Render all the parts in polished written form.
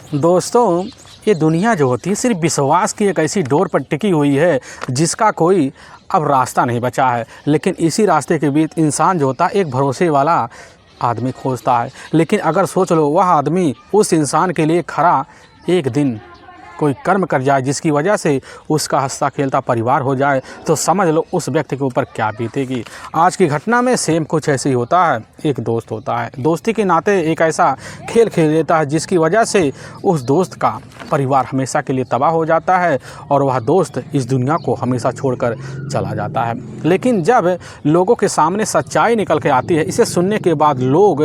दोस्तों, ये दुनिया जो होती है सिर्फ विश्वास की एक ऐसी डोर पर टिकी हुई है जिसका कोई अब रास्ता नहीं बचा है। लेकिन इसी रास्ते के बीच इंसान जो होता है एक भरोसे वाला आदमी खोजता है। लेकिन अगर सोच लो वह आदमी उस इंसान के लिए खरा एक दिन कोई कर्म कर जाए जिसकी वजह से उसका हंसता खेलता परिवार हो जाए, तो समझ लो उस व्यक्ति के ऊपर क्या बीतेगी। आज की घटना में सेम कुछ ऐसे ही होता है। एक दोस्त होता है, दोस्ती के नाते एक ऐसा खेल खेल लेता है जिसकी वजह से उस दोस्त का परिवार हमेशा के लिए तबाह हो जाता है और वह दोस्त इस दुनिया को हमेशा छोड़कर चला जाता है। लेकिन जब लोगों के सामने सच्चाई निकल के आती है, इसे सुनने के बाद लोग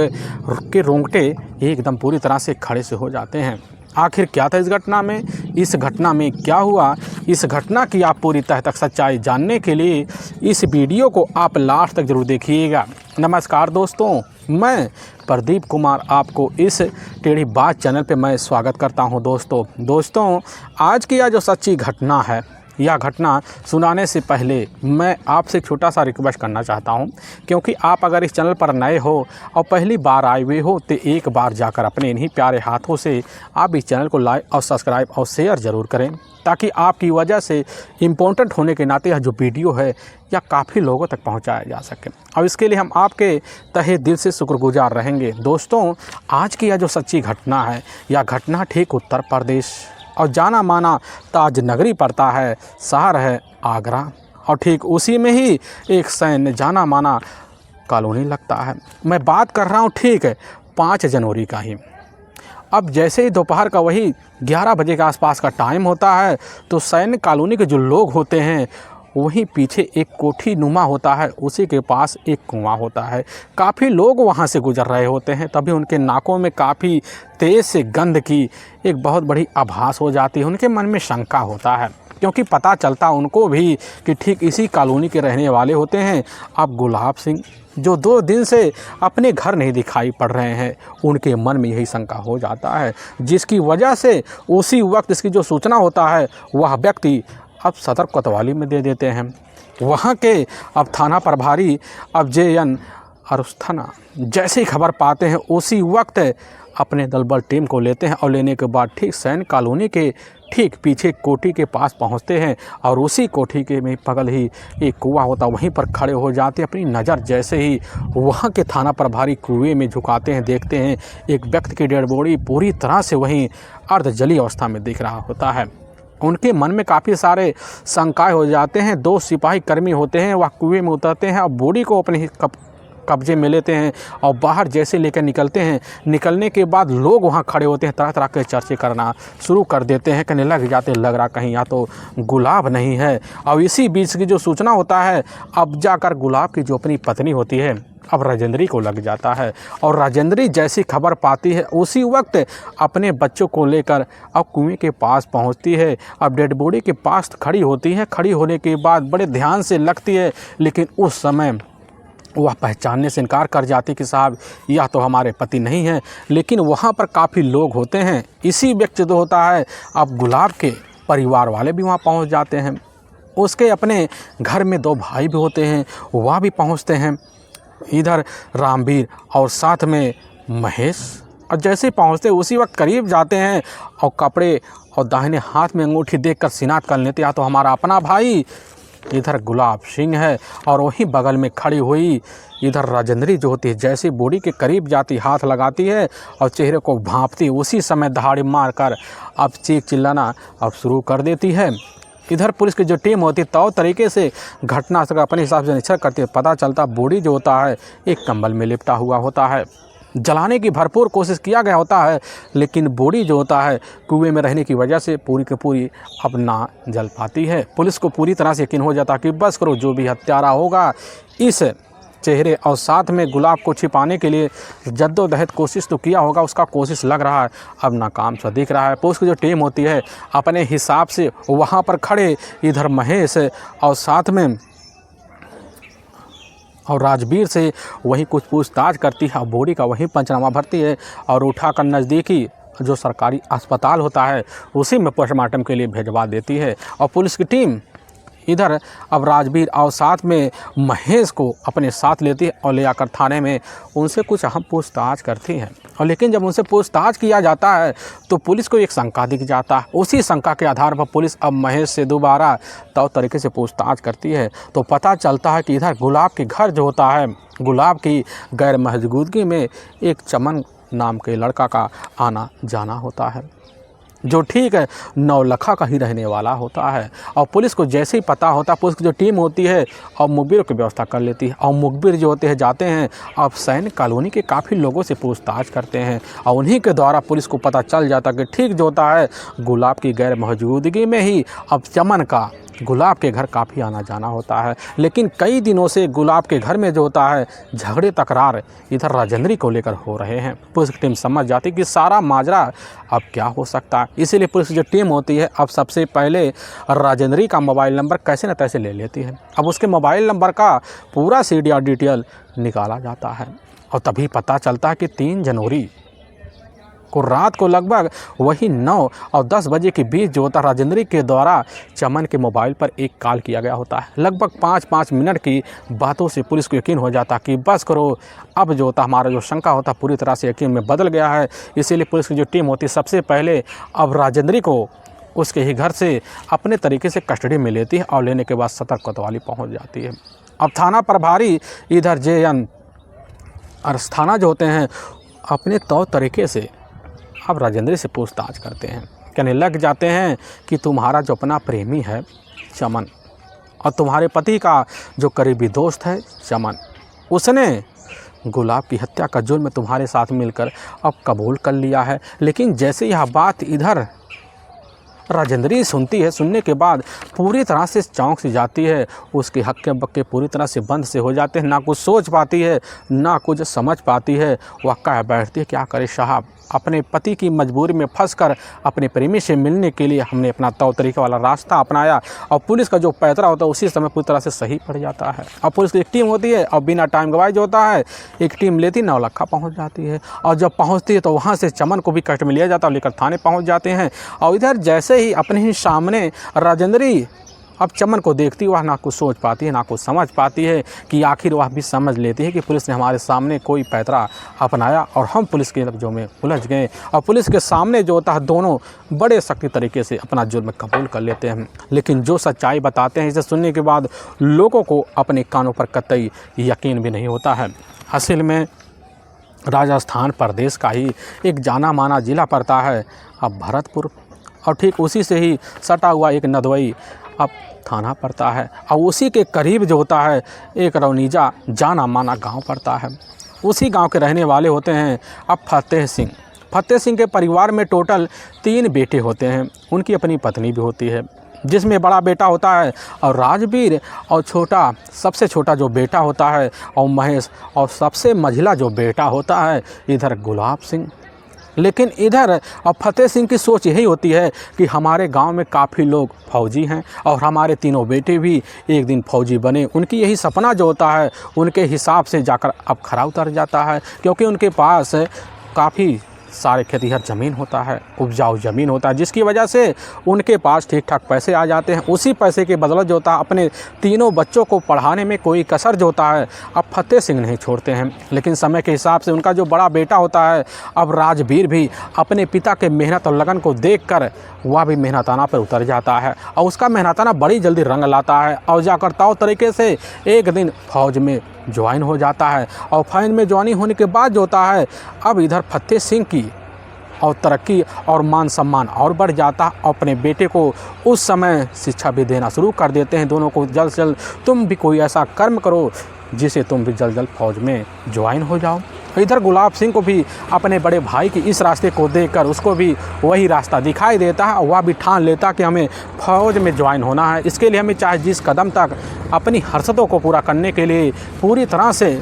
के रोंगटे एकदम पूरी तरह से खड़े से हो जाते हैं। आखिर क्या था इस घटना में, इस घटना में क्या हुआ, इस घटना की आप पूरी तह तक सच्चाई जानने के लिए इस वीडियो को आप लास्ट तक जरूर देखिएगा। नमस्कार दोस्तों, मैं प्रदीप कुमार आपको इस टेढ़ी बात चैनल पे मैं स्वागत करता हूं। दोस्तों आज की यह जो सच्ची घटना है, यह घटना सुनाने से पहले मैं आपसे एक छोटा सा रिक्वेस्ट करना चाहता हूं, क्योंकि आप अगर इस चैनल पर नए हो और पहली बार आए हुए हो तो एक बार जाकर अपने इन्हीं प्यारे हाथों से आप इस चैनल को लाइक और सब्सक्राइब और शेयर ज़रूर करें, ताकि आपकी वजह से इम्पोर्टेंट होने के नाते यह जो वीडियो है यह काफ़ी लोगों तक पहुंचाया जा सके। और इसके लिए हम आपके तहे दिल से शुक्रगुजार रहेंगे। दोस्तों आज की यह जो सच्ची घटना है, यह घटना ठीक उत्तर प्रदेश और जाना माना ताज नगरी पड़ता है, शहर है आगरा, और ठीक उसी में ही एक सैन्य जाना माना कॉलोनी लगता है। मैं बात कर रहा हूँ ठीक 5 जनवरी का ही। अब जैसे ही दोपहर का वही 11 बजे के आसपास का टाइम होता है, तो सैन्य कॉलोनी के जो लोग होते हैं वहीं पीछे एक कोठी नुमा होता है, उसी के पास एक कुआं होता है। काफ़ी लोग वहां से गुजर रहे होते हैं, तभी उनके नाकों में काफ़ी तेज़ से गंध की एक बहुत बड़ी आभास हो जाती है। उनके मन में शंका होता है, क्योंकि पता चलता उनको भी कि ठीक इसी कॉलोनी के रहने वाले होते हैं अब गुलाब सिंह, जो 2 दिन से अपने घर नहीं दिखाई पड़ रहे हैं। उनके मन में यही शंका हो जाता है, जिसकी वजह से उसी वक्त इसकी जो सूचना होता है वह व्यक्ति अब सदर कोतवाली में दे देते हैं। वहाँ के अब थाना प्रभारी अब JN अरुस्थाना जैसे ही खबर पाते हैं उसी वक्त अपने दलबल टीम को लेते हैं और लेने के बाद ठीक सैन्य कॉलोनी के ठीक पीछे कोठी के पास पहुंचते हैं और उसी कोठी के में बगल ही एक कुआं होता, वहीं पर खड़े हो जाते हैं। अपनी नज़र जैसे ही वहां के थाना प्रभारी कुएं में झुकाते हैं, देखते हैं एक व्यक्ति की डेड बॉडी पूरी तरह से वहीं अर्ध जली अवस्था में दिख रहा होता है। उनके मन में काफ़ी सारे शंकाएं हो जाते हैं। 2 सिपाही कर्मी होते हैं, वह कुएं में उतरते हैं और बॉडी को अपने कब्जे में लेते हैं और बाहर जैसे लेकर निकलते हैं। निकलने के बाद लोग वहां खड़े होते हैं, तरह तरह के चर्चे करना शुरू कर देते हैं, कहने लग जाते लग रहा कहीं या तो गुलाब नहीं है। और इसी बीच की जो सूचना होता है अब जाकर गुलाब की जो अपनी पत्नी होती है अब राजेंद्री को लग जाता है, और राजेंद्री जैसी खबर पाती है उसी वक्त अपने बच्चों को लेकर अब कुएं के पास पहुंचती है। अब डेड बॉडी के पास खड़ी होती है। खड़ी होने के बाद बड़े ध्यान से लगती है, लेकिन उस समय वह पहचानने से इनकार कर जाती कि साहब यह तो हमारे पति नहीं हैं। लेकिन वहाँ पर काफ़ी लोग होते हैं। इसी व्यक्ति जो होता है अब गुलाब के परिवार वाले भी वहाँ पहुँच जाते हैं। उसके अपने घर में 2 भाई भी होते हैं, वह भी पहुँचते हैं, इधर रामवीर और साथ में महेश। और जैसे ही पहुँचते उसी वक्त करीब जाते हैं और कपड़े और दाहिने हाथ में अंगूठी देखकर सिनात कर लेते हैं तो हमारा अपना भाई इधर गुलाब सिंह है। और वहीं बगल में खड़ी हुई इधर राजेंद्री जो होती है, जैसे बॉडी के करीब जाती हाथ लगाती है और चेहरे को भांपती, उसी समय दहाड़ी मारकर अब चीख चिल्लाना अब शुरू कर देती है। इधर पुलिस की जो टीम होती है तो तरीके से घटना से अपने हिसाब से निरीक्षण करती है। पता चलता बॉडी जो होता है एक कंबल में लिपटा हुआ होता है। जलाने की भरपूर कोशिश किया गया होता है, लेकिन बॉडी जो होता है कुएं में रहने की वजह से पूरी की पूरी अब ना जल पाती है। पुलिस को पूरी तरह से यकीन हो जाता कि बस करो, जो भी हत्यारा होगा इस चेहरे और साथ में गुलाब को छिपाने के लिए जद्दोजहद कोशिश तो किया होगा, उसका कोशिश लग रहा है अब नाकाम सा दिख रहा है। पुलिस की जो टीम होती है अपने हिसाब से वहाँ पर खड़े इधर महेश और साथ में और राजवीर से वहीं कुछ पूछताछ करती है, बॉडी का वहीं पंचनामा भरती है और उठाकर नज़दीकी जो सरकारी अस्पताल होता है उसी में पोस्टमार्टम के लिए भिजवा देती है। और पुलिस की टीम इधर अब राजवीर और साथ में महेश को अपने साथ लेती है और ले आकर थाने में उनसे कुछ अहम पूछताछ करती हैं। और लेकिन जब उनसे पूछताछ किया जाता है तो पुलिस को एक शंका दिख जाता है। उसी शंका के आधार पर पुलिस अब महेश से दोबारा तरीके से पूछताछ करती है तो पता चलता है कि इधर गुलाब के घर जो होता है, गुलाब की गैर मौजूदगी में एक चमन नाम के लड़का का आना जाना होता है, जो ठीक है नौलखा का ही रहने वाला होता है। और पुलिस को जैसे ही पता होता है, पुलिस की जो टीम होती है और मुखबिरों की व्यवस्था कर लेती है। और मुखबिर जो होते हैं जाते हैं अब सैनिक कॉलोनी के काफ़ी लोगों से पूछताछ करते हैं और उन्हीं के द्वारा पुलिस को पता चल जाता कि ठीक जो होता है गुलाब की गैर मौजूदगी में ही अब चमन का गुलाब के घर काफ़ी आना जाना होता है। लेकिन कई दिनों से गुलाब के घर में जो होता है झगड़े तकरार इधर राजेंद्री को लेकर हो रहे हैं। पुलिस की टीम समझ जाती है कि सारा माजरा अब क्या हो सकता है, इसीलिए पुलिस की जो टीम होती है अब सबसे पहले राजेंद्री का मोबाइल नंबर कैसे न तैसे ले लेती है। अब उसके मोबाइल नंबर का पूरा सीडीआर डिटेल निकाला जाता है और तभी पता चलता है कि 3 जनवरी को रात को लगभग वही 9 और 10 बजे के बीच जो होता है राजेंद्री के द्वारा चमन के मोबाइल पर एक कॉल किया गया होता है। लगभग 5-5 मिनट की बातों से पुलिस को यकीन हो जाता कि बस करो, अब जो होता हमारा जो शंका होता पूरी तरह से यकीन में बदल गया है। इसीलिए पुलिस की जो टीम होती है सबसे पहले अब राजेंद्री को उसके ही घर से अपने तरीके से कस्टडी में लेती है और लेने के बाद सतर्क कोतवाली पहुँच जाती है। अब थाना प्रभारी इधर JN अस्थाना जो होते हैं अपने तरीके से अब राजेंद्री से पूछताछ करते हैं, कहने लग जाते हैं कि तुम्हारा जो अपना प्रेमी है चमन और तुम्हारे पति का जो करीबी दोस्त है चमन, उसने गुलाब की हत्या का जुर्म तुम्हारे साथ मिलकर अब कबूल कर लिया है। लेकिन जैसे यह बात इधर राजेंद्री सुनती है, सुनने के बाद पूरी तरह से चौंक सी जाती है। उसके हक्के बक्के पूरी तरह से बंद से हो जाते हैं, ना कुछ सोच पाती है ना कुछ समझ पाती है। वह कह बैठती है क्या करे साहब, अपने पति की मजबूरी में फंसकर अपने प्रेमी से मिलने के लिए हमने अपना तरीके वाला रास्ता अपनाया और पुलिस का जो पैतरा होता है उसी समय पूरी तरह से सही पड़ जाता है। और पुलिस की एक टीम होती है और बिना टाइम गवाए जो होता है एक टीम लेती नौलखा पहुंच जाती है और जब पहुंचती है तो वहां से चमन को भी कष्ट में लिया जाता है और लेकर थाने पहुंच जाते हैं। और इधर जैसे ही अपने ही सामने राजेंद्री अब चमन को देखती वह ना कुछ सोच पाती है ना कुछ समझ पाती है कि आखिर वह भी समझ लेती है कि पुलिस ने हमारे सामने कोई पैतरा अपनाया और हम पुलिस के लफ्ज़ों में उलझ गए। और पुलिस के सामने जो होता है दोनों बड़े सख्ती तरीके से अपना जुर्म कबूल कर लेते हैं। लेकिन जो सच्चाई बताते हैं इसे सुनने के बाद लोगों को अपने कानों पर कतई यकीन भी नहीं होता है। असल में राजस्थान प्रदेश का ही एक जाना माना ज़िला पड़ता है अब भरतपुर, और ठीक उसी से ही सटा हुआ एक नदवई अब थाना पड़ता है और उसी के करीब जो होता है एक रौनीजा जाना माना गांव पड़ता है। उसी गांव के रहने वाले होते हैं अब फतेह सिंह। फतेह सिंह के परिवार में टोटल 3 बेटे होते हैं, उनकी अपनी पत्नी भी होती है जिसमें बड़ा बेटा होता है और राजवीर और छोटा सबसे छोटा जो बेटा होता है और महेश और सबसे मझिला जो बेटा होता है इधर गुलाब सिंह। लेकिन इधर अब फतेह सिंह की सोच यही होती है कि हमारे गांव में काफ़ी लोग फौजी हैं और हमारे तीनों बेटे भी एक दिन फौजी बने। उनकी यही सपना जो होता है उनके हिसाब से जाकर अब खरा उतर जाता है, क्योंकि उनके पास काफ़ी सारे खेतीहर ज़मीन होता है, उपजाऊ ज़मीन होता है, जिसकी वजह से उनके पास ठीक ठाक पैसे आ जाते हैं। उसी पैसे के बदौलत जो होता है अपने तीनों बच्चों को पढ़ाने में कोई कसर जो होता है अब फतेह सिंह नहीं छोड़ते हैं। लेकिन समय के हिसाब से उनका जो बड़ा बेटा होता है अब राजवीर भी अपने पिता के मेहनत और लगन को देखकर वह भी मेहनताना पर उतर जाता है और उसका मेहनताना बड़ी जल्दी रंग लाता है और जाकर ताव तरीके से एक दिन फ़ौज में ज्वाइन हो जाता है। और फौज में ज्वाइन होने के बाद जो होता है अब इधर फतेह सिंह की और तरक्की और मान सम्मान और बढ़ जाता है। अपने बेटे को उस समय शिक्षा भी देना शुरू कर देते हैं, दोनों को जल्द से जल्द तुम भी कोई ऐसा कर्म करो जिसे तुम भी जल्द जल्द फौज में ज्वाइन हो जाओ। इधर गुलाब सिंह को भी अपने बड़े भाई की इस रास्ते को देखकर उसको भी वही रास्ता दिखाई देता है और वह भी ठान लेता कि हमें फौज में ज्वाइन होना है। इसके लिए हमें चाहे जिस कदम तक अपनी हर्षतों को पूरा करने के लिए पूरी तरह से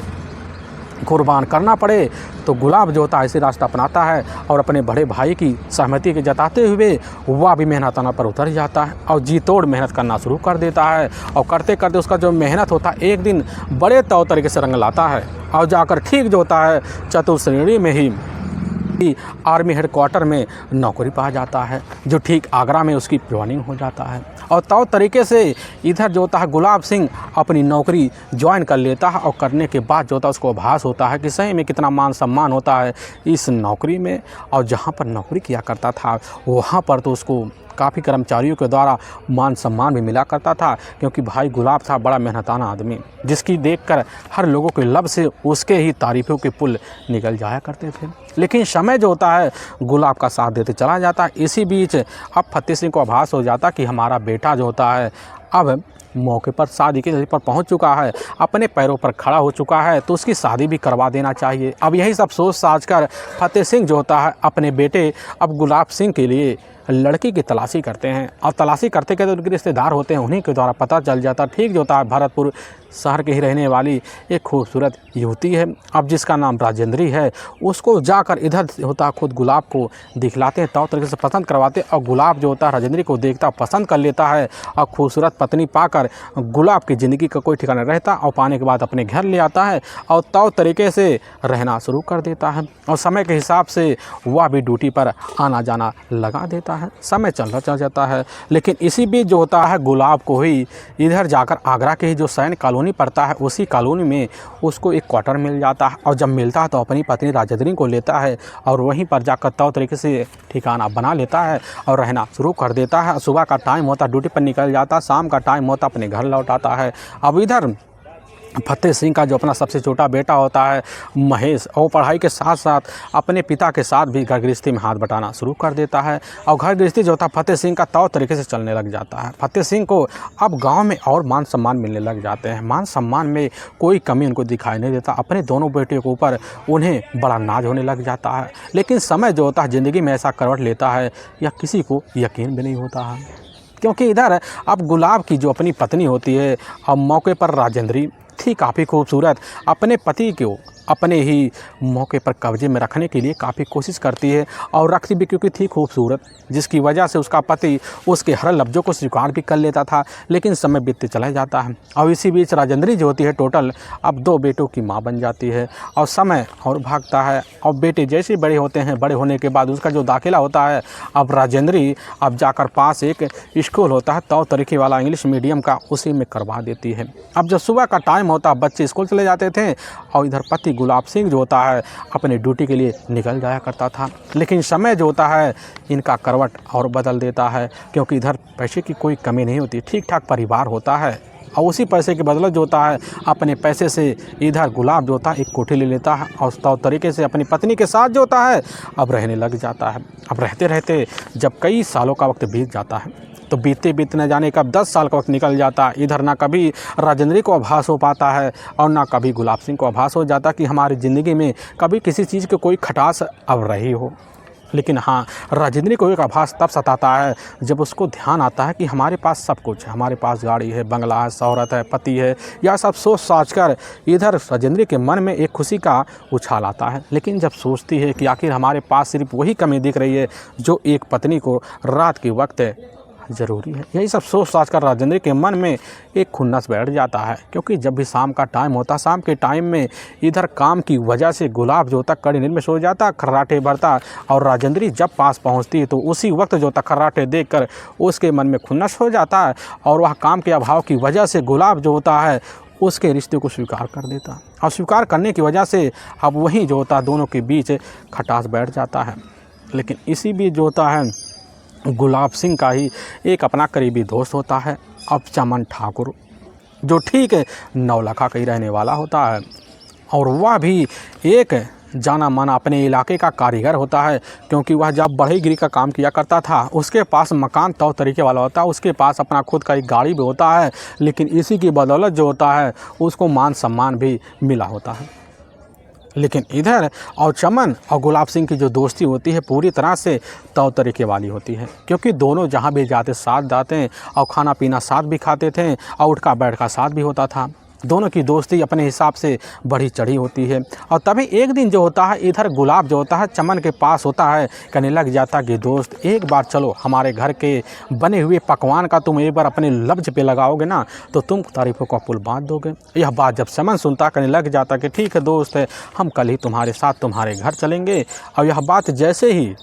कुर्बान करना पड़े, तो गुलाब जो होता है इसी रास्ता अपनाता है और अपने बड़े भाई की सहमति के जताते हुए वह भी मेहनताना पर उतर जाता है और जी तोड़ मेहनत करना शुरू कर देता है। और करते करते उसका जो मेहनत होता है एक दिन बड़े तौर तरीके से रंग लाता है और जाकर ठीक जो होता है चतुर्थ श्रेणी में ही आर्मी हेडक्वार्टर में नौकरी पा जाता है, जो ठीक आगरा में उसकी ज्वाइनिंग हो जाता है। और तो तरीके से इधर जो होता है गुलाब सिंह अपनी नौकरी ज्वाइन कर लेता है और करने के बाद जो होता है उसको आभास होता है कि सही में कितना मान सम्मान होता है इस नौकरी में। और जहाँ पर नौकरी किया करता था वहाँ पर तो उसको काफ़ी कर्मचारियों के द्वारा मान सम्मान भी मिला करता था, क्योंकि भाई गुलाब था बड़ा मेहनताना आदमी, जिसकी देखकर हर लोगों के लब से उसके ही तारीफ़ों के पुल निकल जाया करते थे। लेकिन समय जो होता है गुलाब का साथ देते चला जाता है। इसी बीच अब फतेह सिंह को आभास हो जाता कि हमारा बेटा जो होता है अब मौके पर शादी के पर पहुंच चुका है, अपने पैरों पर खड़ा हो चुका है, तो उसकी शादी भी करवा देना चाहिए। अब यही सब सोच साच कर फतेह सिंह जो होता है अपने बेटे अब गुलाब सिंह के लिए लड़की की तलाशी करते हैं। और तलाशी करते करते उनके रिश्तेदार होते हैं, उन्हीं के द्वारा पता चल जाता ठीक जो होता है भरतपुर शहर के ही रहने वाली एक खूबसूरत युवती है, अब जिसका नाम राजेंद्री है। उसको जाकर इधर होता है खुद गुलाब को दिखलाते हैं, तौर तरीके से पसंद करवाते हैं। और गुलाब जो होता है राजेंद्री को देखता पसंद कर लेता है और खूबसूरत पत्नी पाकर गुलाब की ज़िंदगी का कोई ठिकाना रहता और पाने के बाद अपने घर ले आता है और तौर तरीके से रहना शुरू कर देता है। और समय के हिसाब से वह भी ड्यूटी पर आना जाना लगा देता है। समय चल जाता है। लेकिन इसी बीच जो होता है गुलाब को ही इधर जाकर आगरा के ही जो सैन्य कॉलोनी पड़ता है उसी कॉलोनी में उसको एक क्वार्टर मिल जाता है। और जब मिलता है तो अपनी पत्नी राजेंद्री को लेता है और वहीं पर जाकर तौर तरीके से ठिकाना बना लेता है और रहना शुरू कर देता है। सुबह का टाइम होता ड्यूटी पर निकल जाता, शाम का टाइम होता अपने घर लौट आता है। अब इधर फतेह सिंह का जो अपना सबसे छोटा बेटा होता है महेश, और पढ़ाई के साथ साथ अपने पिता के साथ भी घर गृहस्थी में हाथ बटाना शुरू कर देता है। और घर गृहस्थी जो होता है फतेह सिंह का तौर तरीके से चलने लग जाता है। फतेह सिंह को अब गांव में और मान सम्मान मिलने लग जाते हैं। मान सम्मान में कोई कमी उनको दिखाई नहीं देता। अपने दोनों बेटियों के ऊपर उन्हें बड़ा नाज होने लग जाता है। लेकिन समय जो होता है ज़िंदगी में ऐसा करवट लेता है या किसी को यकीन भी नहीं होता है, क्योंकि इधर अब गुलाब की जो अपनी पत्नी होती है अब मौके पर राजेंद्री थी काफ़ी खूबसूरत, अपने पति को अपने ही मौके पर कब्जे में रखने के लिए काफ़ी कोशिश करती है और रखती भी क्योंकि थी खूबसूरत, जिसकी वजह से उसका पति उसके हर लफ्ज़ों को स्वीकार भी कर लेता था। लेकिन समय बीतते चला जाता है और इसी बीच राजेंद्री जो होती है टोटल अब 2 बेटों की माँ बन जाती है। और समय और भागता है और बेटे जैसे बड़े होते हैं, बड़े होने के बाद उसका जो दाखिला होता है अब राजेंद्री अब जाकर पास एक स्कूल होता है तौर तरीके वाला इंग्लिश मीडियम का, उसी में करवा देती है। अब जब सुबह का टाइम होता है बच्चे स्कूल चले जाते थे और इधर पति गुलाब सिंह जो होता है अपने ड्यूटी के लिए निकल जाया करता था। लेकिन समय जो होता है इनका करवट और बदल देता है, क्योंकि इधर पैसे की कोई कमी नहीं होती, ठीक ठाक परिवार होता है। और उसी पैसे के बदौलत जो होता है अपने पैसे से इधर गुलाब जो होता है एक कोठी ले लेता है और उस तरीके से अपनी पत्नी के साथ जो होता है अब रहने लग जाता है। अब रहते रहते जब कई सालों का वक्त बीत जाता है तो बीतते बीतने जाने कब 10 साल का वक्त निकल जाता है। इधर ना कभी राजेंद्री को आभास हो पाता है और ना कभी गुलाब सिंह को आभास हो जाता कि हमारी ज़िंदगी में कभी किसी चीज़ की कोई खटास अब रही हो। लेकिन हाँ, राजेंद्री को एक आभास तब सताता है जब उसको ध्यान आता है कि हमारे पास सब कुछ है, हमारे पास गाड़ी है, बंगला है, शौहरत है, पति है, यह सब सोच साच कर इधर राजेंद्री के मन में एक खुशी का उछाल आता है। लेकिन जब सोचती है कि आखिर हमारे पास सिर्फ वही कमी दिख रही है जो एक पत्नी को रात के वक्त ज़रूरी है, यही सब सोच साच कर राजेंद्री के मन में एक खुन्नस बैठ जाता है। क्योंकि जब भी शाम का टाइम होता, शाम के टाइम में इधर काम की वजह से गुलाब जो होता कड़ी नींद में सो जाता, खर्राटे भरता, और राजेंद्री जब पास पहुंचती तो उसी वक्त जो होता खर्राटे देखकर उसके मन में खुन्नस हो जाता है और वह काम के अभाव की वजह से गुलाब जो होता है उसके रिश्ते को स्वीकार कर देता। और स्वीकार करने की वजह से अब वहीं जो होता दोनों के बीच खटास बैठ जाता है। लेकिन इसी बीच जो होता है गुलाब सिंह का ही एक अपना करीबी दोस्त होता है अब चमन ठाकुर, जो ठीक नौलखा का ही रहने वाला होता है और वह भी एक जाना माना अपने इलाके का कारीगर होता है। क्योंकि वह जब बढ़ईगिरी का काम किया करता था उसके पास मकान तौर तरीके वाला होता है, उसके पास अपना खुद का एक गाड़ी भी होता है। लेकिन इसी की बदौलत जो होता है उसको मान सम्मान भी मिला होता है। लेकिन इधर और चमन और गुलाब सिंह की जो दोस्ती होती है पूरी तरह से तौर तरीके वाली होती है, क्योंकि दोनों जहाँ भी जाते साथ जाते हैं और खाना पीना साथ भी खाते थे और उठका बैठका साथ भी होता था। दोनों की दोस्ती अपने हिसाब से बढ़ी चढ़ी होती है। और तभी एक दिन जो होता है, इधर गुलाब जो होता है चमन के पास होता है, कहने लग जाता कि दोस्त एक बार चलो हमारे घर के बने हुए पकवान का तुम एक बार अपने लफ्ज़ पे लगाओगे ना तो तुम तारीफ़ों का पुल बांध दोगे। यह बात जब चमन सुनता, कहने लग जाता कि ठीक है दोस्त है, हम कल ही तुम्हारे साथ तुम्हारे घर चलेंगे। और यह बात जैसे ही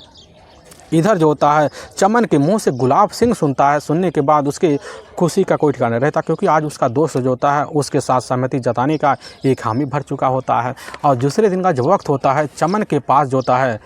इधर जो होता है चमन के मुंह से गुलाब सिंह सुनता है, सुनने के बाद उसकी खुशी का कोई ठिकाना रहता, क्योंकि आज उसका दोस्त जो होता है उसके साथ सहमति जताने का एक हामी भर चुका होता है। और दूसरे दिन का जो वक्त होता है, चमन के पास जो होता है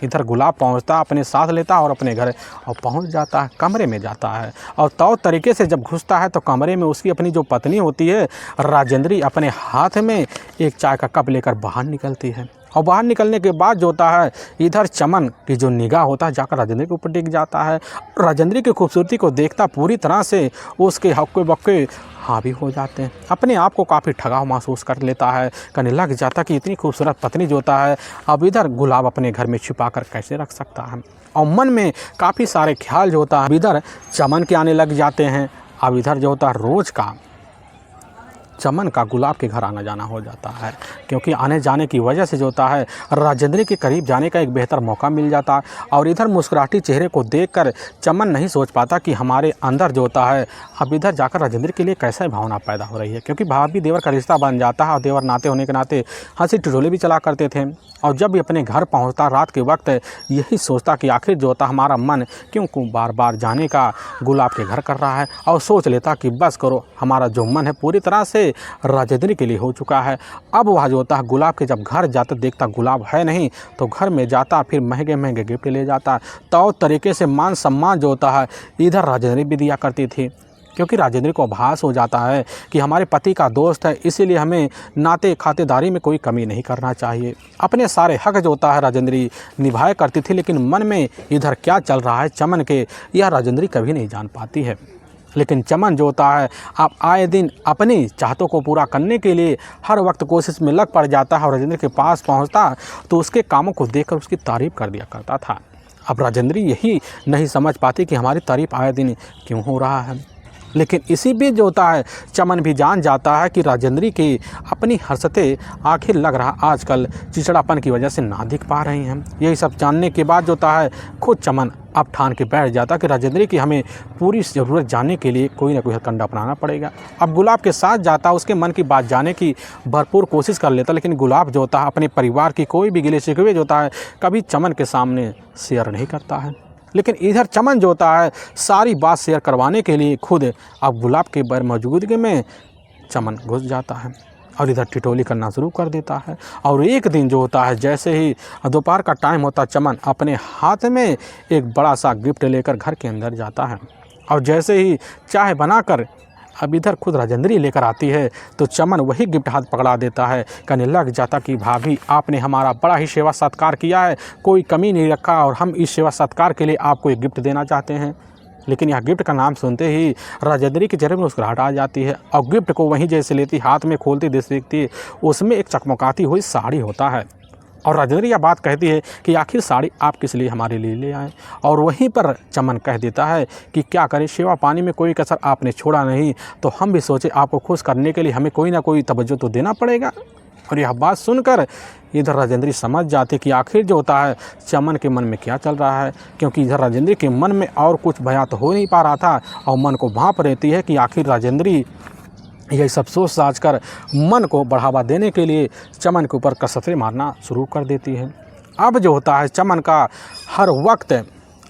इधर गुलाब पहुंचता, अपने साथ लेता और अपने घर और पहुंच जाता है, कमरे में जाता है। और तौर तरीके से जब घुसता है तो कमरे में उसकी अपनी जो पत्नी होती है राजेंद्री अपने हाथ में एक चाय का कप लेकर बाहर निकलती है। और बाहर निकलने के बाद जो होता है इधर चमन की जो निगाह होता है जाकर राजेंद्री के ऊपर टिक जाता है। राजेंद्री की खूबसूरती को देखता पूरी तरह से उसके हक्के बक्के हावी हो जाते हैं, अपने आप को काफ़ी ठगाव महसूस कर लेता है, कहने लग जाता कि इतनी खूबसूरत पत्नी जो होता है अब इधर गुलाब अपने घर में छिपा कर कैसे रख सकता है। और मन में काफ़ी सारे ख्याल जो होता है इधर चमन के आने लग जाते हैं। अब इधर जो होता है रोज़ का चमन का गुलाब के घर आना जाना हो जाता है, क्योंकि आने जाने की वजह से जो होता है राजेंद्री के करीब जाने का एक बेहतर मौका मिल जाता। और इधर मुस्कुराती चेहरे को देखकर चमन नहीं सोच पाता कि हमारे अंदर जो होता है अब इधर जाकर राजेंद्री के लिए कैसा भावना पैदा हो रही है, क्योंकि भाभी देवर का रिश्ता बन जाता है और देवर नाते होने के नाते हंसी ठिठोले भी चला करते थे। और जब भी अपने घर पहुंचता रात के वक्त यही सोचता कि आखिर जो होता हमारा मन क्यों बार बार जाने का गुलाब के घर कर रहा है, और सोच लेता कि बस करो, हमारा जो मन है पूरी तरह से राजेंद्री के लिए हो चुका है। अब वह जो होता है गुलाब के जब घर जाता देखता गुलाब है नहीं, तो घर में जाता फिर महंगे महंगे गिफ्ट ले जाता। तो तरीके से मान सम्मान जो होता है इधर राजेंद्री भी दिया करती थी, क्योंकि राजेंद्री को आभास हो जाता है कि हमारे पति का दोस्त है, इसीलिए हमें नाते खातेदारी में कोई कमी नहीं करना चाहिए। अपने सारे हक जो होता है राजेंद्री निभाया करती थी, लेकिन मन में इधर क्या चल रहा है चमन के, यह राजेंद्री कभी नहीं जान पाती है। लेकिन चमन जो होता है आप आए दिन अपनी चाहतों को पूरा करने के लिए हर वक्त कोशिश में लग पड़ जाता है। और राजेंद्री के पास पहुंचता तो उसके कामों को देखकर उसकी तारीफ़ कर दिया करता था। अब राजेंद्री यही नहीं समझ पाती कि हमारी तारीफ़ आए दिन क्यों हो रहा है। लेकिन इसी बीच जो होता है चमन भी जान जाता है कि राजेंद्री की अपनी हरकतें आखिर लग रहा आजकल चिड़चिड़ापन की वजह से ना दिख पा रही हैं। यही सब जानने के बाद जो होता है खुद चमन अब ठान के बैठ जाता कि राजेंद्री की हमें पूरी ज़रूरत जानने के लिए कोई ना कोई हथकंडा अपनाना पड़ेगा। अब गुलाब के साथ जाता, उसके मन की बात जानने की भरपूर कोशिश कर लेता, लेकिन गुलाब जो होता है अपने परिवार की कोई भी गिले शिकवे जो होता है कभी चमन के सामने शेयर नहीं करता है। लेकिन इधर चमन जो होता है सारी बात शेयर करवाने के लिए खुद अब गुलाब के बर मौजूदगी में चमन घुस जाता है और इधर टिटोली करना शुरू कर देता है। और एक दिन जो होता है जैसे ही दोपहर का टाइम होता, चमन अपने हाथ में एक बड़ा सा गिफ्ट लेकर घर के अंदर जाता है। और जैसे ही चाय बनाकर अब इधर खुद राजेंद्री लेकर आती है तो चमन वही गिफ्ट हाथ पकड़ा देता है, कहने लग जाता कि भाभी आपने हमारा बड़ा ही सेवा सत्कार किया है, कोई कमी नहीं रखा, और हम इस सेवा सत्कार के लिए आपको एक गिफ्ट देना चाहते हैं। लेकिन यह गिफ्ट का नाम सुनते ही राजेंद्री के चेहरे में मुस्कुराहट आ जाती है और गिफ्ट को वहीं जैसे लेती हाथ में खोलती देखती उसमें एक चकमकाती हुई साड़ी होता है। और राजेंद्री यह बात कहती है कि आखिर साड़ी आप किस लिए हमारे लिए ले आए। और वहीं पर चमन कह देता है कि क्या करें, सेवा पानी में कोई कसर आपने छोड़ा नहीं, तो हम भी सोचे आपको खुश करने के लिए हमें कोई ना कोई तवज्जो तो देना पड़ेगा। और यह बात सुनकर इधर राजेंद्री समझ जाती कि आखिर जो होता है चमन के मन में क्या चल रहा है, क्योंकि इधर राजेंद्री के मन में और कुछ बयां तो हो नहीं पा रहा था और मन को भांप रहती है कि आखिर राजेंद्री यही सब सोच साझ कर मन को बढ़ावा देने के लिए चमन के ऊपर कसरतें मारना शुरू कर देती है। अब जो होता है चमन का हर वक्त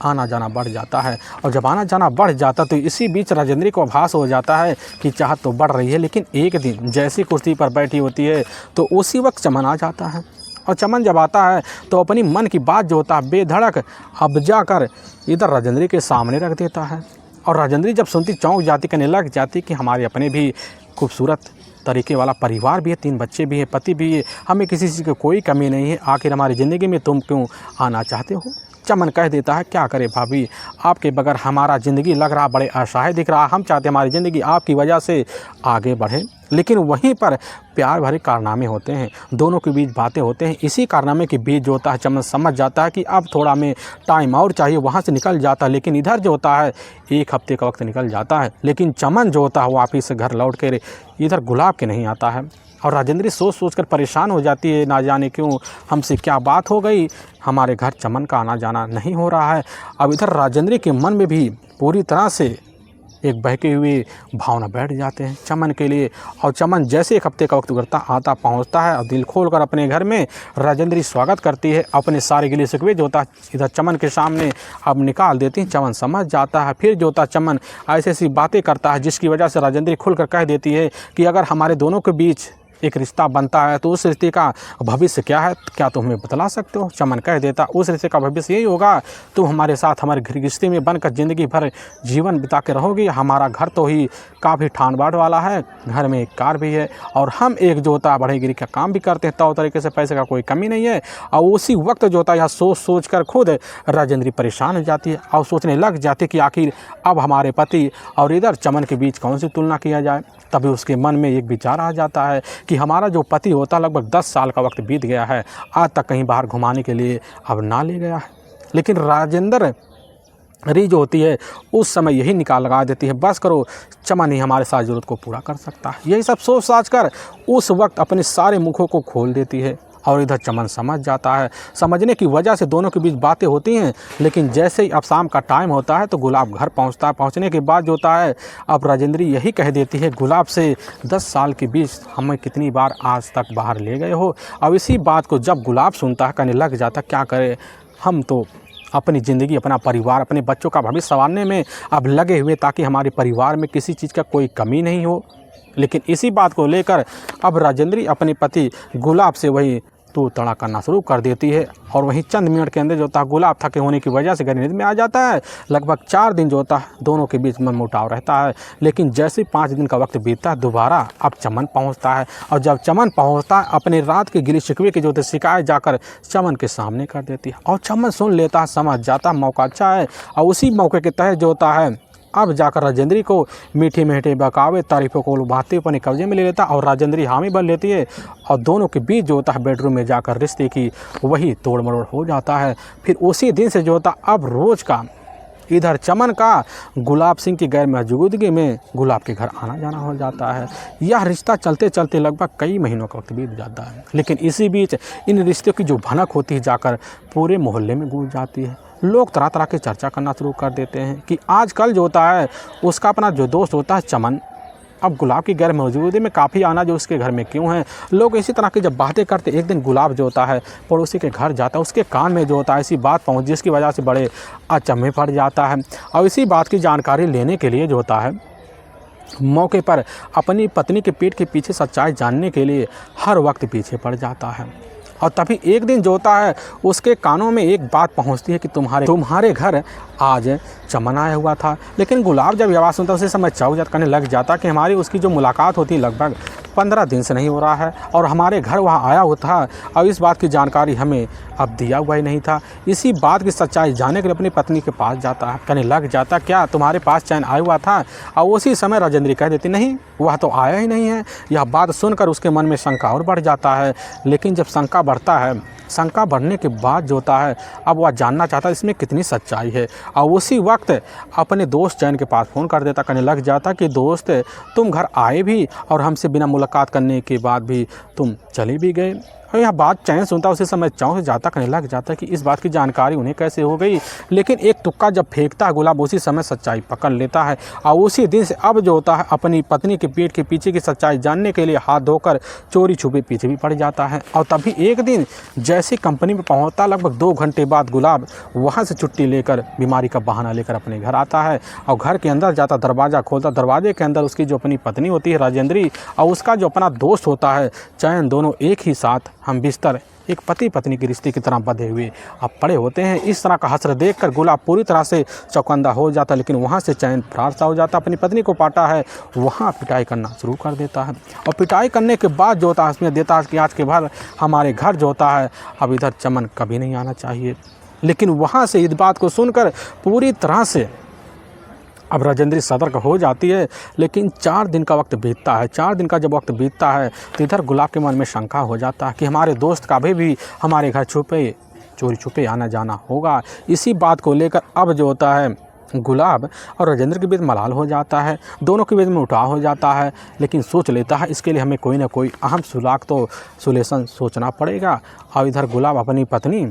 आना जाना बढ़ जाता है, और जब आना जाना बढ़ जाता तो इसी बीच राजेंद्री को आभास हो जाता है कि चाहत तो बढ़ रही है, लेकिन एक दिन जैसी कुर्सी पर बैठी होती है तो उसी वक्त चमन आ जाता है। और चमन जब आता है तो अपनी मन की बात जो होता है बेधड़क अब जाकर इधर राजेंद्री के सामने रख देता है। और राजेंद्री जब सुनती चौंक जाती, कहने लग जाती कि हमारे अपने भी खूबसूरत तरीके वाला परिवार भी है, 3 बच्चे भी हैं, पति भी है, हमें किसी चीज़ की कोई कमी नहीं है, आखिर हमारी ज़िंदगी में तुम क्यों आना चाहते हो। चमन कह देता है क्या करे भाभी, आपके बगैर हमारा ज़िंदगी लग रहा बड़े असहाय दिख रहा, हम चाहते हमारी ज़िंदगी आपकी वजह से आगे बढ़े। लेकिन वहीं पर प्यार भरे कारनामे होते हैं, दोनों के बीच बातें होते हैं। इसी कारनामे के बीच जो होता है चमन समझ जाता है कि अब थोड़ा हमें टाइम और चाहिए, वहाँ से निकल जाता है। लेकिन इधर जो होता है 1 हफ्ते का वक्त निकल जाता है, लेकिन चमन जो होता है वापिस से घर लौट कर इधर गुलाब के नहीं आता है। और राजेंद्री सोच सोच कर परेशान हो जाती है, ना जाने क्यों हमसे क्या बात हो गई, हमारे घर चमन का आना जाना नहीं हो रहा है। अब इधर राजेंद्री के मन में भी पूरी तरह से एक बहके हुए भावना बैठ जाते हैं चमन के लिए। और चमन जैसे 1 हफ्ते का वक्त गुजरता आता पहुंचता है और दिल खोलकर अपने घर में राजेंद्री स्वागत करती है, अपने सारे गिले शिकवे जो होता है इधर चमन के सामने अब निकाल देती है। चमन समझ जाता है। फिर जो होता चमन ऐसी ऐसी बातें करता है जिसकी वजह से राजेंद्री खुलकर कह देती है कि अगर हमारे दोनों के बीच एक रिश्ता बनता है तो उस रिश्ते का भविष्य क्या है, क्या तुम हमें बतला सकते हो। चमन कह देता उस रिश्ते का भविष्य यही होगा, तुम हमारे साथ हमारे रिश्ते में बनकर ज़िंदगी भर जीवन बिता के रहोगी। हमारा घर तो ही काफ़ी ठान बाट वाला है, घर में एक कार भी है और हम एक जो होता है बढ़ईगिरी का काम भी करते हैं, तो तरीके से पैसे का कोई कमी नहीं है। और उसी वक्त जो होता है यह सोच सोच कर खुद राजेंद्री परेशान हो जाती है और सोचने लग जाती है कि आखिर अब हमारे पति और इधर चमन के बीच कौन सी तुलना किया जाए। तभी उसके मन में एक विचार आ जाता है कि हमारा जो पति होता लगभग 10 साल का वक्त बीत गया है, आज तक कहीं बाहर घुमाने के लिए अब ना ले गया है। लेकिन राजेंद्र री जो होती है उस समय यही निकाल लगा देती है, बस करो चमन ही हमारे साथ ज़रूरत को पूरा कर सकता है। यही सब सोच साच कर उस वक्त अपने सारे मुखों को खोल देती है। और इधर चमन समझ जाता है, समझने की वजह से दोनों के बीच बातें होती हैं। लेकिन जैसे ही अब शाम का टाइम होता है तो गुलाब घर पहुंचता है। पहुंचने के बाद जो होता है अब राजेंद्री यही कह देती है गुलाब से, 10 साल के बीच हमें कितनी बार आज तक बाहर ले गए हो। अब इसी बात को जब गुलाब सुनता है कहने लग जाता क्या करे, हम तो अपनी ज़िंदगी अपना परिवार अपने बच्चों का भविष्य संवारने में अब लगे हुए ताकि हमारे परिवार में किसी चीज़ का कोई कमी नहीं हो। लेकिन इसी बात को लेकर अब राजेंद्री अपने पति गुलाब से वही तू तड़ा करना शुरू कर देती है। और वहीं चंद मिनट के अंदर जो होता है गुलाब थके होने की वजह से गहरी नींद में आ जाता है। लगभग 4 दिन जो होता है दोनों के बीच मनमुटाव रहता है। लेकिन जैसे 5 दिन का वक्त बीतता है दोबारा अब चमन पहुंचता है। और जब चमन पहुंचता है अपने रात के गिले शिकवे की जो होते शिकायत जाकर चमन के सामने कर देती है। और चमन सुन लेता है, समझ जाता है मौका अच्छा है। और उसी मौके के तहत जो होता है अब जाकर राजेंद्री को मीठे मीठे बहकावे तारीफ़ों को लुभाते अपने कब्जे में ले लेता और राजेंद्री हामी बन लेती है। और दोनों के बीच जो होता है बेडरूम में जाकर रिश्ते की वही तोड़ मरोड़ हो जाता है। फिर उसी दिन से जो होता अब रोज़ का इधर चमन का गुलाब सिंह की गैर मौजूदगी में गुलाब के घर आना जाना हो जाता है। यह रिश्ता चलते चलते लगभग कई महीनों का वक्त बीत जाता है। लेकिन इसी बीच इन रिश्तों की जो भनक होती है जाकर पूरे मोहल्ले में गूंज जाती है। लोग तरह तरह की चर्चा करना शुरू कर देते हैं कि आजकल जो होता है उसका अपना जो दोस्त होता है चमन अब गुलाब की गैर मौजूदगी में काफ़ी आना जो उसके घर में क्यों है। लोग इसी तरह की जब बातें करते एक दिन गुलाब जो होता है पड़ोसी के घर जाता है, उसके कान में जो होता है ऐसी बात पहुँच जिसकी वजह से बड़े अचंभे पड़ जाता है। और इसी बात की जानकारी लेने के लिए जो होता है मौके पर अपनी पत्नी के पीठ के पीछे सच्चाई जानने के लिए हर वक्त पीछे पड़ जाता है। और तभी एक दिन जो होता है उसके कानों में एक बात पहुंचती है कि तुम्हारे घर आज चमन आया हुआ था। लेकिन गुलाब जब ये आवाज़ सुनता उसी समय चौक करने लग जाता कि हमारी उसकी जो मुलाकात होती लगभग 15 दिन से नहीं हो रहा है और हमारे घर वहाँ आया हुआ था और इस बात की जानकारी हमें अब दिया हुआ ही नहीं था। इसी बात की सच्चाई जानने के लिए अपनी पत्नी के पास जाता है, कहने लग जाता क्या तुम्हारे पास चैन आया हुआ था। और उसी समय राजेंद्री कह देती नहीं वह तो आया ही नहीं है। यह बात सुनकर उसके मन में शंका और बढ़ जाता है। लेकिन जब शंका बढ़ता है, शंका बढ़ने के बाद जो होता है अब वह जानना चाहता है इसमें कितनी सच्चाई है। और उसी वक्त अपने दोस्त चैन के पास फ़ोन कर देता, कहने लग जाता कि दोस्त तुम घर आए भी और हमसे बिना मुलाकात करने के बाद भी तुम चले भी गए। और यह बात चैन सुनता उसी समय चौंक जाता, कहने लग जाता कि इस बात की जानकारी उन्हें कैसे हो गई। लेकिन एक तुक्का जब फेंकता है गुलाब उसी समय सच्चाई पकड़ लेता है। और उसी दिन से अब जो होता है अपनी पत्नी के पीठ के पीछे की सच्चाई जानने के लिए हाथ धोकर चोरी छुपे पीछे भी पड़ जाता है। और तभी एक दिन जैसे कंपनी में पहुंचता लगभग 2 घंटे बाद गुलाब वहाँ से छुट्टी लेकर बीमारी का बहाना लेकर अपने घर आता है और घर के अंदर जाता, दरवाज़ा खोलता, दरवाजे के अंदर उसकी जो अपनी पत्नी होती है राजेंद्री और उसका जो अपना दोस्त होता है चैन, दोनों एक ही साथ हम बिस्तर एक पति पत्नी के रिश्ते की तरह बंधे हुए अब पड़े होते हैं। इस तरह का हसर देखकर गुलाब पूरी तरह से चौकंदा हो जाता। लेकिन वहाँ से चैन फरार सा हो जाता, अपनी पत्नी को पाता है, वहाँ पिटाई करना शुरू कर देता है। और पिटाई करने के बाद जो होता है उसमें देता है कि आज के बाद हमारे घर जो होता है अब इधर चमन कभी नहीं आना चाहिए। लेकिन वहाँ से इस बात को सुनकर पूरी तरह से अब राजेंद्री सतर्क हो जाती है, लेकिन 4 दिन का वक्त बीतता है। 4 दिन का जब वक्त बीतता है तो इधर गुलाब के मन में शंका हो जाता है कि हमारे दोस्त का भी हमारे घर चोरी छुपे आना जाना होगा। इसी बात को लेकर अब जो होता है गुलाब और राजेंद्र के बीच मलाल हो जाता है, दोनों के बीच में उठाव हो जाता है। लेकिन सोच लेता है इसके लिए हमें कोई ना कोई अहम सोल्यूशन सोचना पड़ेगा। और इधर गुलाब अपनी पत्नी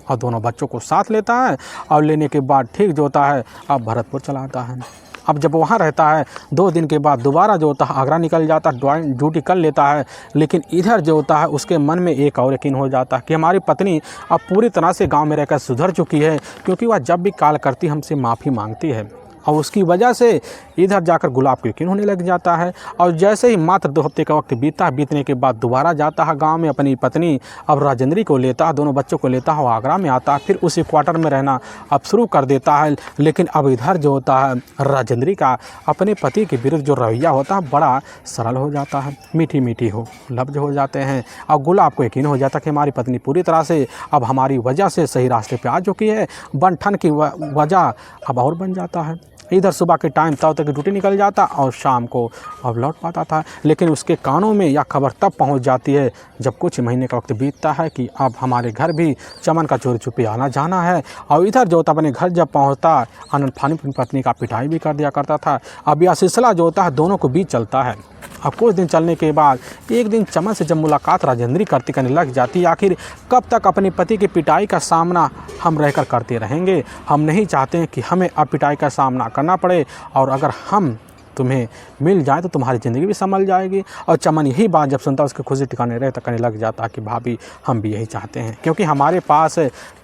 और दोनों बच्चों को साथ लेता है और लेने के बाद ठीक जो होता है अब भरतपुर चला आता है। अब जब वहाँ रहता है 2 दिन के बाद दोबारा जो होता है आगरा निकल जाता है, ड्यूटी कर लेता है। लेकिन इधर जो होता है उसके मन में एक और यकीन हो जाता है कि हमारी पत्नी अब पूरी तरह से गांव में रहकर सुधर चुकी है, क्योंकि वह जब भी कॉल करती हमसे माफ़ी मांगती है। और उसकी वजह से इधर जाकर गुलाब को यकीन होने लग जाता है। और जैसे ही मात्र 2 हफ्ते का वक्त बीतने के बाद दोबारा जाता है गांव में, अपनी पत्नी अब राजेंद्री को लेता है, दोनों बच्चों को लेता है, आगरा में आता है। फिर उसी क्वार्टर में रहना अब शुरू कर देता है। लेकिन अब इधर जो होता है राजेंद्री का अपने पति के विरुद्ध जो रवैया होता है बड़ा सरल हो जाता है, मीठी मीठी हो लफ्ज हो जाते हैं। और गुलाब को यकीन हो जाता है कि हमारी पत्नी पूरी तरह से अब हमारी वजह से सही रास्ते पे आ चुकी है। बन ठन की वजह अब और बन जाता है। इधर सुबह के टाइम तब तक ड्यूटी निकल जाता और शाम को अब लौट पाता था। लेकिन उसके कानों में यह खबर तब पहुंच जाती है जब कुछ महीने का वक्त बीतता है कि अब हमारे घर भी चमन का चोरी छुपे आना जाना है। और इधर जो होता अपने घर जब पहुंचता आनंद फानी अपनी पत्नी का पिटाई भी कर दिया करता था। अब यह सिलसिला जो होता है दोनों के बीच चलता है। अब कुछ दिन चलने के बाद एक दिन चमन से जब मुलाकात राजेंद्री करने लग जाती, आखिर कब तक अपने पति की पिटाई का सामना हम रहकर करते रहेंगे। हम नहीं चाहते हैं कि हमें अब पिटाई का सामना करना पड़े, और अगर हम तुम्हें मिल जाए तो तुम्हारी ज़िंदगी भी संभल जाएगी। और चमन यही बात जब सुनता उसकी खुशी ठिकाने रहता करने लग जाता कि भाभी हम भी यही चाहते हैं, क्योंकि हमारे पास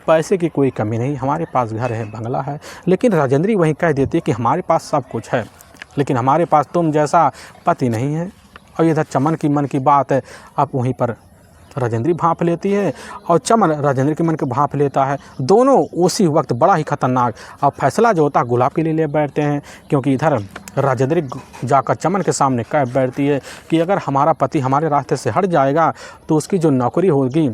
पैसे की कोई कमी नहीं, हमारे पास घर है, बंगला है। लेकिन राजेंद्री वहीं कह देती है कि हमारे पास सब कुछ है, लेकिन हमारे पास तुम जैसा पति नहीं है। और इधर चमन की मन की बात है अब वहीं पर राजेंद्री भांप लेती है और चमन राजेंद्र के मन को भांप लेता है। दोनों उसी वक्त बड़ा ही खतरनाक अब फैसला जो होता है गुलाब के लिए ले बैठते हैं, क्योंकि इधर राजेंद्री जाकर चमन के सामने कह बैठती है कि अगर हमारा पति हमारे रास्ते से हट जाएगा तो उसकी जो नौकरी होगी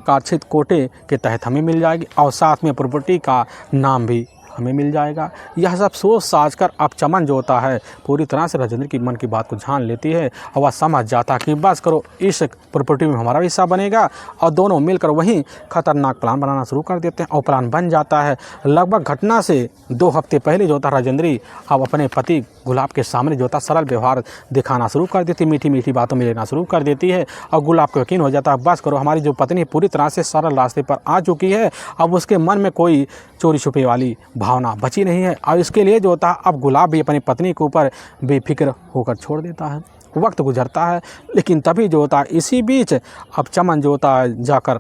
काक्षित कोटे के तहत हमें मिल जाएगी, और साथ में प्रॉपर्टी का नाम भी हमें मिल जाएगा। यह सब सोच साज कर अब चमन जो होता है पूरी तरह से राजेंद्र की मन की बात को जान लेती है और वह समझ जाता है कि बस करो, इस प्रॉपर्टी में हमारा भी हिस्सा बनेगा। और दोनों मिलकर वहीं खतरनाक प्लान बनाना शुरू कर देते हैं और प्लान बन जाता है। लगभग घटना से 2 हफ्ते पहले जो होता राजेंद्री अब अपने पति गुलाब के सामने जो होता सरल व्यवहार दिखाना शुरू कर देती, मीठी मीठी बातों में लेना शुरू कर देती है। और गुलाब को यकीन हो जाता है बस करो, हमारी जो पत्नी पूरी तरह से सरल रास्ते पर आ चुकी है, अब उसके मन में कोई चोरी छुपे वाली भावना बची नहीं है। और इसके लिए जो होता है अब गुलाब भी अपनी पत्नी के ऊपर बेफिक्र होकर छोड़ देता है। वक्त गुजरता है, लेकिन तभी जो होता है इसी बीच अब चमन जो होता है जाकर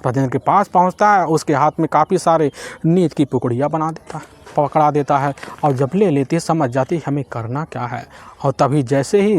राजेंद्र के पास पहुंचता है, उसके हाथ में काफ़ी सारे नींद की पुकड़ियाँ पकड़ा देता है। और जब ले लेती है समझ जाती है हमें करना क्या है। और तभी जैसे ही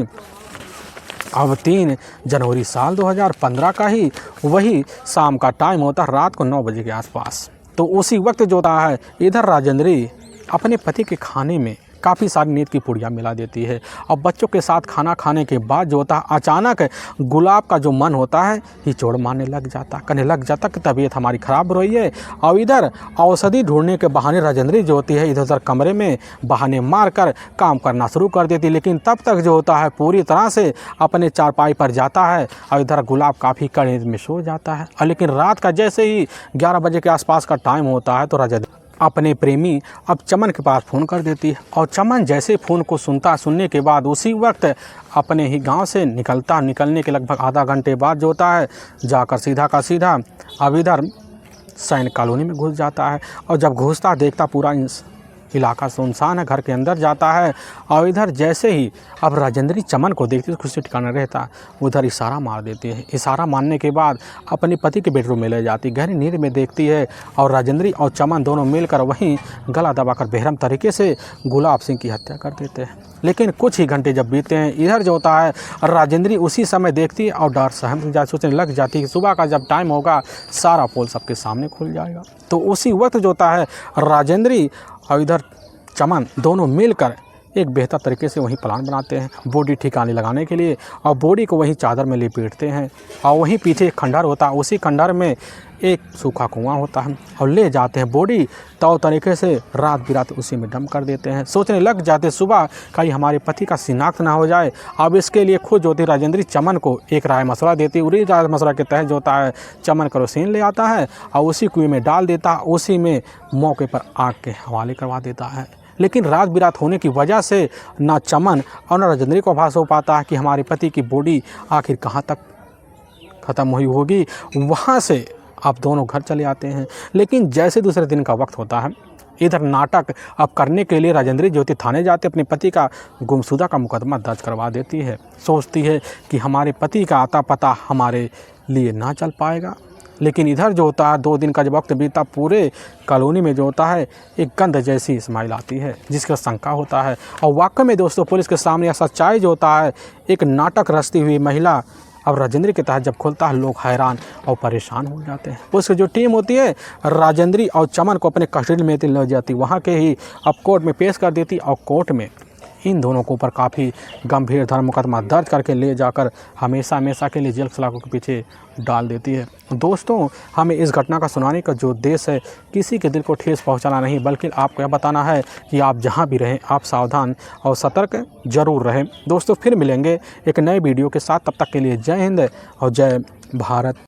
अब 3 जनवरी साल 2015 का ही वही शाम का टाइम होता है, रात को 9 बजे के आसपास। तो उसी वक्त जो होता है इधर राजेंद्री अपने पति के खाने में काफ़ी सारी नींद की पुड़ियाँ मिला देती है। और बच्चों के साथ खाना खाने के बाद जो होता है अचानक गुलाब का जो मन होता है हिचोड़ मारने लग जाता, कहने लग जाता कि तबीयत हमारी ख़राब हो रही है। और इधर औषधि ढूंढने के बहाने राजेंद्री जो होती है इधर उधर कमरे में बहाने मार कर काम करना शुरू कर देती। लेकिन तब तक जो होता है पूरी तरह से अपने चारपाई पर जाता है और इधर गुलाब काफ़ी कड़ी में सो जाता है। और लेकिन रात का जैसे ही 11 बजे के आसपास का टाइम होता है तो राजेंद्री अपने प्रेमी अब चमन के पास फ़ोन कर देती है। और चमन जैसे फ़ोन को सुनने के बाद उसी वक्त अपने ही गांव से निकलने के लगभग आधा घंटे बाद जो होता है जाकर सीधा का सीधा अब इधर सैन्य कॉलोनी में घुस जाता है। और जब घुसता देखता पूरा इलाका सुनसान है, घर के अंदर जाता है। और इधर जैसे ही अब राजेंद्री चमन को देखती है, खुशी ठिकाना रहता, उधर इशारा मार देती है। इशारा मारने के बाद अपने पति के बेडरूम में ले जाती, गहरी नींद में देखती है। और राजेंद्री और चमन दोनों मिलकर वहीं गला दबाकर बेरहम तरीके से गुलाब सिंह की हत्या कर देते हैं। लेकिन कुछ ही घंटे जब बीते हैं इधर जो होता है राजेंद्री उसी समय देखती है और डर सहम सोचने लग जाती है कि सुबह का जब टाइम होगा सारा पोल सबके सामने खुल जाएगा। तो उसी वक्त जो होता है राजेंद्री और इधर चमन दोनों मिलकर एक बेहतर तरीके से वहीं प्लान बनाते हैं बॉडी ठिकाने लगाने के लिए, और बॉडी को वहीं चादर में लपेटते हैं, और वहीं पीछे एक खंडहर होता है, उसी खंडहर में एक सूखा कुआं होता है, और ले जाते हैं बॉडी तो तरीके से रात बिरात उसी में डंप कर देते हैं। सोचने लग जाते सुबह कहीं हमारे पति का शिनाख्त ना हो जाए। अब इसके लिए खुद ज्योति राजेंद्री चमन को एक राय मशवरा देती है। उसी राय मशवरा के तहत जो होता है चमन केरोसिन ले आता है और उसी कुएं में डाल देता है, उसी में मौके पर आग के हवाले करवा देता है। लेकिन रात बिरात होने की वजह से ना चमन और ना राजेंद्री को आभास हो पाता है कि हमारे पति की बॉडी आखिर कहाँ तक ख़त्म हुई होगी। वहाँ से आप दोनों घर चले आते हैं। लेकिन जैसे दूसरे दिन का वक्त होता है, इधर नाटक अब करने के लिए राजेंद्री ज्योति थाने जाते अपने पति का गुमशुदा का मुकदमा दर्ज करवा देती है। सोचती है कि हमारे पति का आता पता हमारे लिए ना चल पाएगा। लेकिन इधर जो होता है 2 दिन का जब वक्त बीता, पूरे कॉलोनी में जो होता है एक गंध जैसी स्माइल आती है जिसका शंका होता है। और वाकई में दोस्तों पुलिस के सामने सच्चाई जो होता है, एक नाटक रचती हुई महिला अब राजेंद्री के तहत जब खुलता है, लोग हैरान और परेशान हो जाते हैं। पुलिस की जो टीम होती है राजेंद्री और चमन को अपने कस्टडी में ले जाती, वहाँ के ही अब कोर्ट में पेश कर देती, और कोर्ट में इन दोनों के ऊपर काफ़ी गंभीर धर्म मुकदमा दर्ज करके ले जाकर हमेशा हमेशा के लिए जेल सलाखों के पीछे डाल देती है। दोस्तों हमें इस घटना का सुनाने का जो उद्देश्य है किसी के दिल को ठेस पहुंचाना नहीं, बल्कि आपको यह बताना है कि आप जहां भी रहें आप सावधान और सतर्क जरूर रहें। दोस्तों फिर मिलेंगे एक नए वीडियो के साथ, तब तक के लिए जय हिंद और जय भारत।